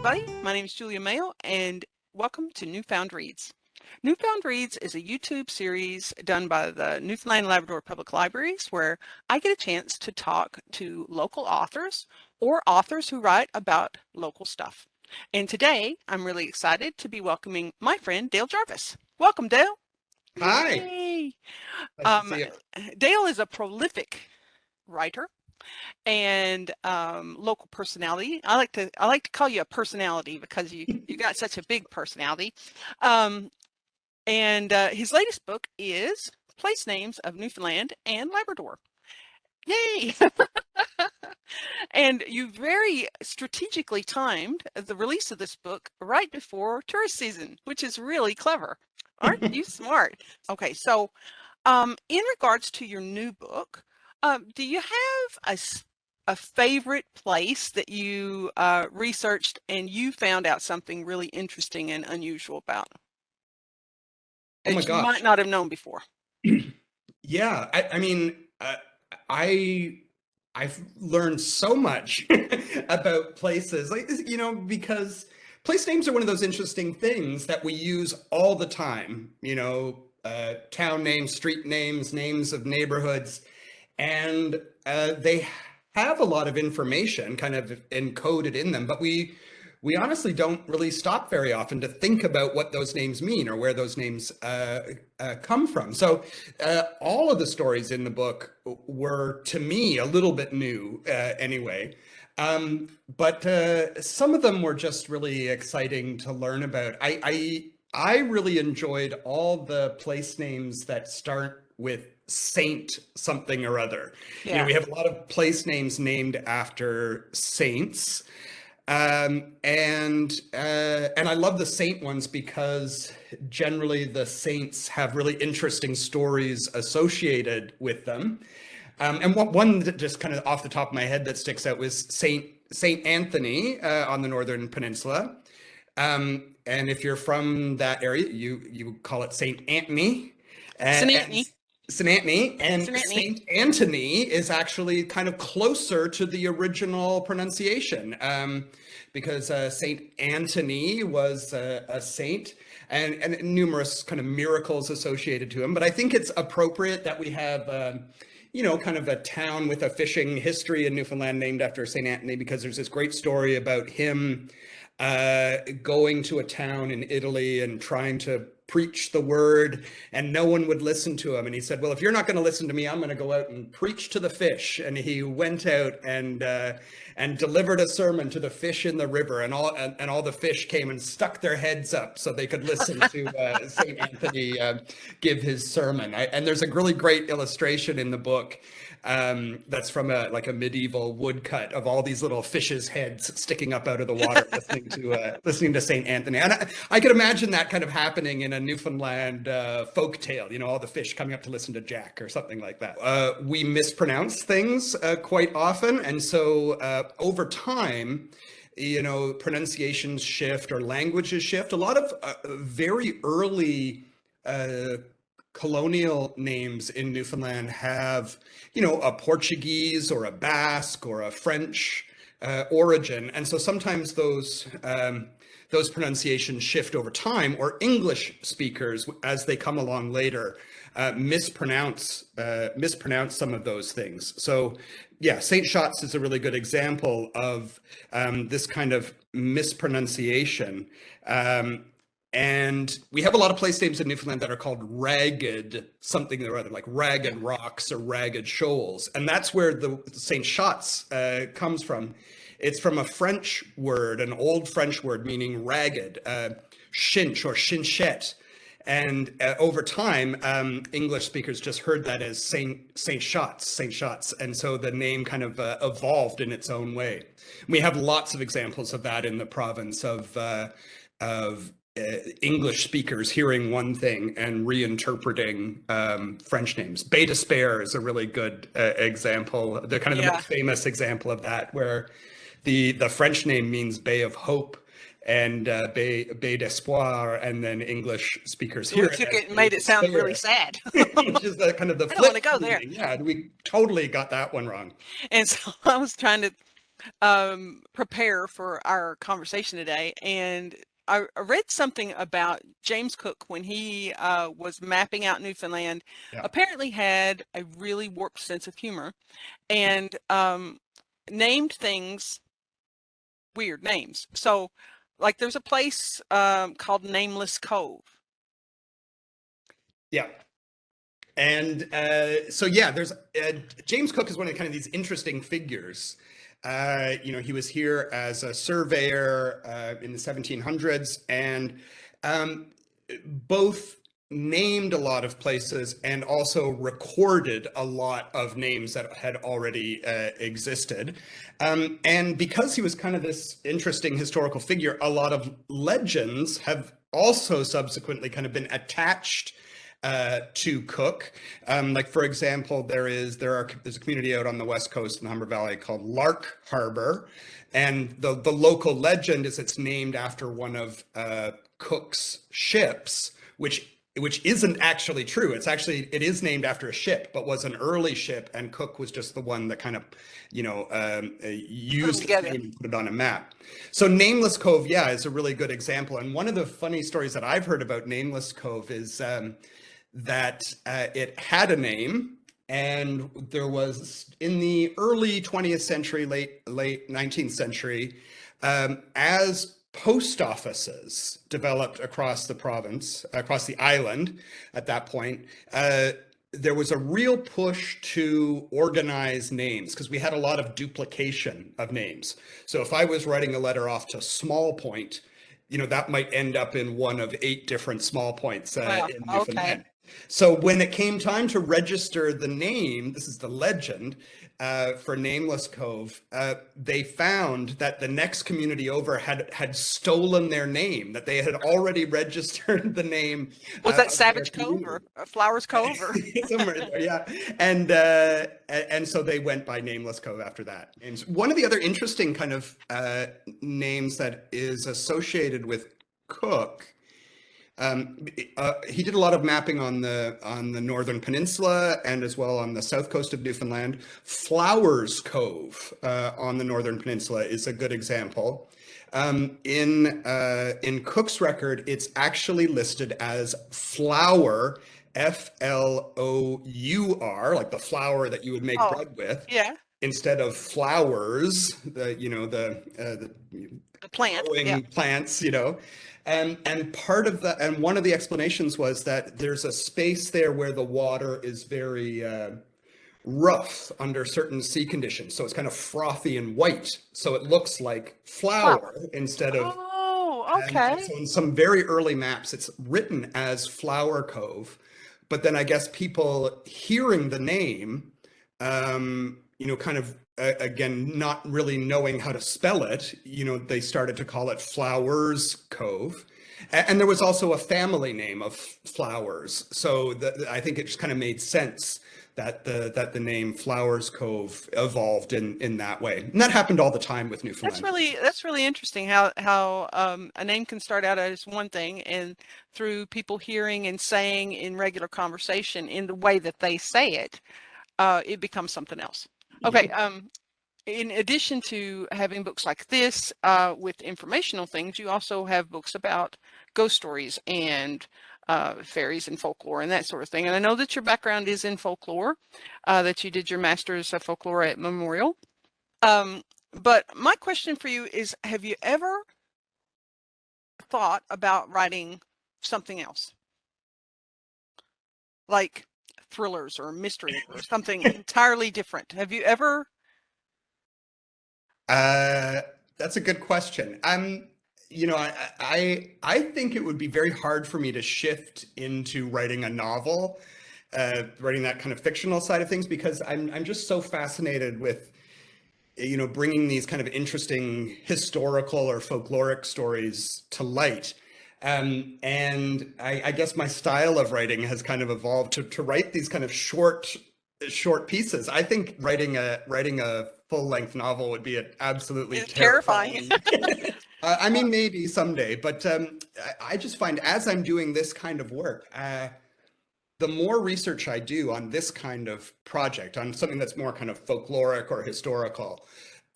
everybody. My name is Julia Mayo, and welcome to Newfound Reads. Newfound Reads is a YouTube series done by the Newfoundland and Labrador Public Libraries where I get a chance to talk to local authors or authors who write about local stuff. And today, I'm really excited to be welcoming my friend Dale Jarvis. Welcome, Dale. Hi, Yay! nice to Um, see you. Dale is a prolific writer and local personality. I like to call you a personality because you got such a big personality. Um, and his latest book is Place Names of Newfoundland and Labrador. Yay! And you very strategically timed the release of this book right before tourist season, which is really clever. Aren't you smart? Okay, so in regards to your new book, do you have a favorite place that you researched and you found out something really interesting and unusual about Oh my that you might gosh. not have known before? Yeah, I I've learned so much about places, because place names are one of those interesting things that we use all the time, town names, street names, names of neighborhoods, and they have a lot of information kind of encoded in them, but we honestly don't really stop very often to think about what those names mean or where those names come from. So all of the stories in the book were, to me, a little bit new anyway. But some of them were just really exciting to learn about. I really enjoyed all the place names that start with Saint something or other. Yeah. We have a lot of place names named after saints. And I love the saint ones because generally the saints have really interesting stories associated with them. And one that just kind of off the top of my head that sticks out was Saint Anthony on the Northern Peninsula. And if you're from that area, you call it Saint Anthony, and St. Saint Anthony, and Anthony. Saint Antony is actually kind of closer to the original pronunciation, because Saint Antony was a saint. And numerous kind of miracles associated to him. But I think it's appropriate that we have, kind of a town with a fishing history in Newfoundland named after Saint Anthony, because there's this great story about him going to a town in Italy and trying to preach the word, and no one would listen to him. And he said, well, if you're not going to listen to me, I'm going to go out and preach to the fish. And he went out and delivered a sermon to the fish in the river, and all the fish came and stuck their heads up so they could listen to Saint Anthony give his sermon. And there's a really great illustration in the book that's from a medieval woodcut of all these little fishes' heads sticking up out of the water, listening to Saint Anthony. And I could imagine that kind of happening in a Newfoundland folk tale. All the fish coming up to listen to Jack or something like that. We mispronounce things quite often, and so over time, pronunciations shift or languages shift. A lot of very early colonial names in Newfoundland have, a Portuguese or a Basque or a French origin, and so sometimes those pronunciations shift over time, or English speakers, as they come along later, mispronounce some of those things. So, yeah, Saint Shots is a really good example of this kind of mispronunciation. And we have a lot of place names in Newfoundland that are called ragged something or other, like Ragged Rocks or Ragged Shoals. And that's where the St. Shots comes from. It's from a French word, an old French word meaning ragged, chinch or chinchette. And over time, English speakers just heard that as Saint Shots. And so the name kind of evolved in its own way. We have lots of examples of that in the province of English speakers hearing one thing and reinterpreting French names. Bay d'Espoir is a really good example, the Yeah. most famous example of that, where the French name means Bay of Hope, and Bay d'Espoir, and then English speakers We hear it took as it and Bay made it sound really d'Espair, sad. which is the I don't want flip to go there. meaning. Yeah, we totally got that one wrong. And so I was trying to prepare for our conversation today, and I read something about James Cook when he was mapping out Newfoundland. Yeah. Apparently, had a really warped sense of humor, and named things weird names. So, like, there's a place called Nameless Cove. Yeah. And so, yeah, there's James Cook is one of the kind of these interesting figures. He was here as a surveyor in the 1700s, and um, both named a lot of places and also recorded a lot of names that had already existed. And because he was kind of this interesting historical figure, a lot of legends have also subsequently kind of been attached to Cook. Like, for example, there's a community out on the west coast in the Humber Valley called Lark Harbor, and the local legend is it's named after one of Cook's ships, which isn't actually true. It is named after a ship, but was an early ship, and Cook was just the one that kind of, used its Together. name and put it on a map. So Nameless Cove, yeah, is a really good example. And one of the funny stories that I've heard about Nameless Cove is that it had a name, and there was in the early 20th century, late 19th century, as post offices developed across the province, across the island at that point, there was a real push to organize names because we had a lot of duplication of names. So if I was writing a letter off to Small Point, that might end up in one of 8 different small points Wow. in Okay. Newfoundland. So when it came time to register the name, this is the legend for Nameless Cove, they found that the next community over had stolen their name, that they had already registered the name Was that of their Savage Cove or community. Flowers Cove or? Somewhere there, yeah. And so they went by Nameless Cove after that. And one of the other interesting kind of names that is associated with Cook, he did a lot of mapping on the northern peninsula and as well on the south coast of Newfoundland. Flowers Cove on the northern peninsula is a good example. In Cook's record, it's actually listed as Flour, Flour, like the flour that you would make Oh, bread with, yeah, instead of flowers, the the plant. Yeah. growing plants, and part of the and one of the explanations was that there's a space there where the water is very rough under certain sea conditions, so it's kind of frothy and white, so it looks like Flower. flour instead of. Oh, And okay. so in some very early maps, it's written as Flower Cove, but then I guess people hearing the name, kind of again not really knowing how to spell it, they started to call it Flowers Cove. And there was also a family name of Flowers, so I think it just kind of made sense that the name Flowers Cove evolved in that way, and that happened all the time with That's Newfoundland. really interesting how a name can start out as one thing, and through people hearing and saying in regular conversation in the way that they say it, it becomes something else. Okay. Yep. In addition to having books like this with informational things, you also have books about ghost stories and fairies and folklore and that sort of thing. And I know that your background is in folklore, that you did your master's of folklore at Memorial. But my question for you is, have you ever thought about writing something else? Like thrillers or mystery or something entirely different? Have you ever? Uh, that's a good question. I think it would be very hard for me to shift into writing a novel, writing that kind of fictional side of things, because I'm just so fascinated with, bringing these kind of interesting historical or folkloric stories to light. And I guess my style of writing has kind of evolved to write these kind of short pieces. I think writing a full length novel would be an absolutely It's terrifying. terrifying. I mean, maybe someday, but I just find as I'm doing this kind of work, the more research I do on this kind of project, on something that's more kind of folkloric or historical,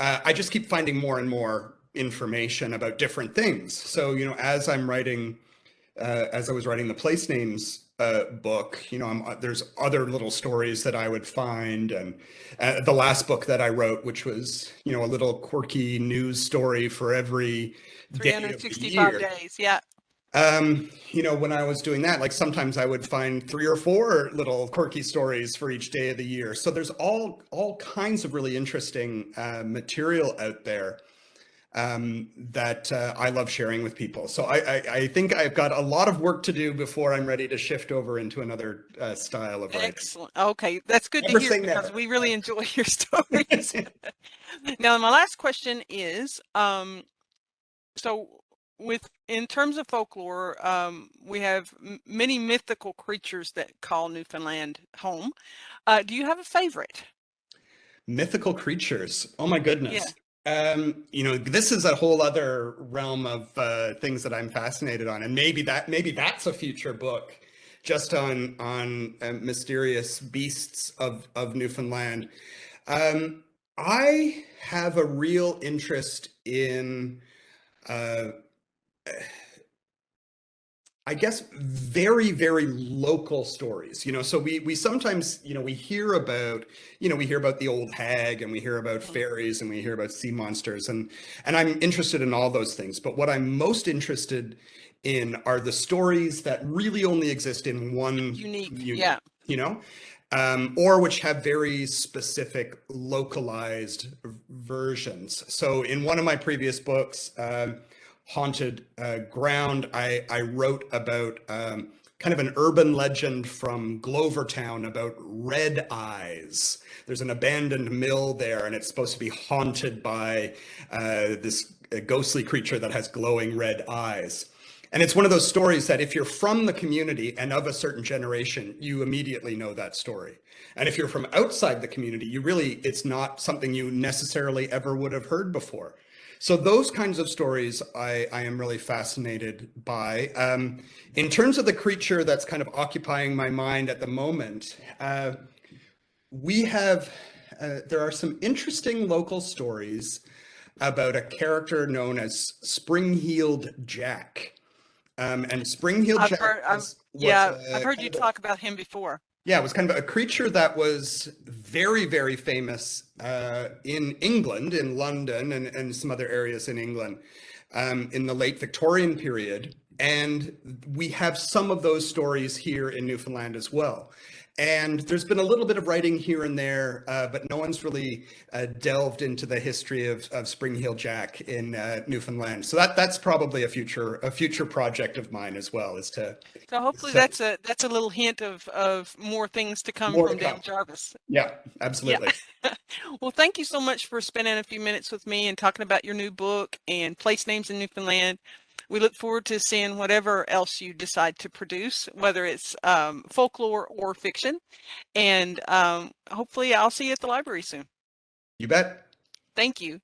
I just keep finding more and more information about different things. So, as I'm writing, as I was writing the place names book, there's other little stories that I would find, and the last book that I wrote, which was, a little quirky news story for every day of the 365 year. days. Yeah. When I was doing that, like sometimes I would find 3 or 4 little quirky stories for each day of the year. So there's all kinds of really interesting material out there that I love sharing with people. So I think I've got a lot of work to do before I'm ready to shift over into another style of writing. Excellent. Okay, that's good to Never hear say because never. we really enjoy your stories. Now, my last question is, so in terms of folklore, we have many mythical creatures that call Newfoundland home. Do you have a favorite? Mythical creatures. Oh my Yeah. goodness. This is a whole other realm of things that I'm fascinated on, and maybe that's a future book, just on mysterious beasts of Newfoundland. Um, I have a real interest in uh, I guess very, very local stories. So we sometimes, we hear about the old hag, and we hear about Mm. fairies, and we hear about sea monsters, and I'm interested in all those things. But what I'm most interested in are the stories that really only exist in one Unique. community, Yeah. or which have very specific localized versions. So in one of my previous books, Haunted Ground, I wrote about kind of an urban legend from Glovertown about red eyes. There's an abandoned mill there, and it's supposed to be haunted by this ghostly creature that has glowing red eyes. And it's one of those stories that if you're from the community and of a certain generation, you immediately know that story. And if you're from outside the community, it's not something you necessarily ever would have heard before. So those kinds of stories I am really fascinated by. In terms of the creature that's kind of occupying my mind at the moment, we have there are some interesting local stories about a character known as Spring-Heeled Jack. And Spring-Heeled I've Jack heard, was yeah, I've heard kind you of talk about him before. it was kind of a creature that was very, very famous in England, in London, and some other areas in England in the late Victorian period. And we have some of those stories here in Newfoundland as well. And there's been a little bit of writing here and there, but no one's really delved into the history of Spring-Heeled Jack in Newfoundland. So that's probably a future project of mine as well, is to So hopefully study that's a little hint of more things to come more to from Dale come. Jarvis. Yeah, Yeah. absolutely. Well, thank you so much for spending a few minutes with me and talking about your new book and place names in Newfoundland. We look forward to seeing whatever else you decide to produce, whether it's folklore or fiction. And hopefully I'll see you at the library soon. You bet. Thank you.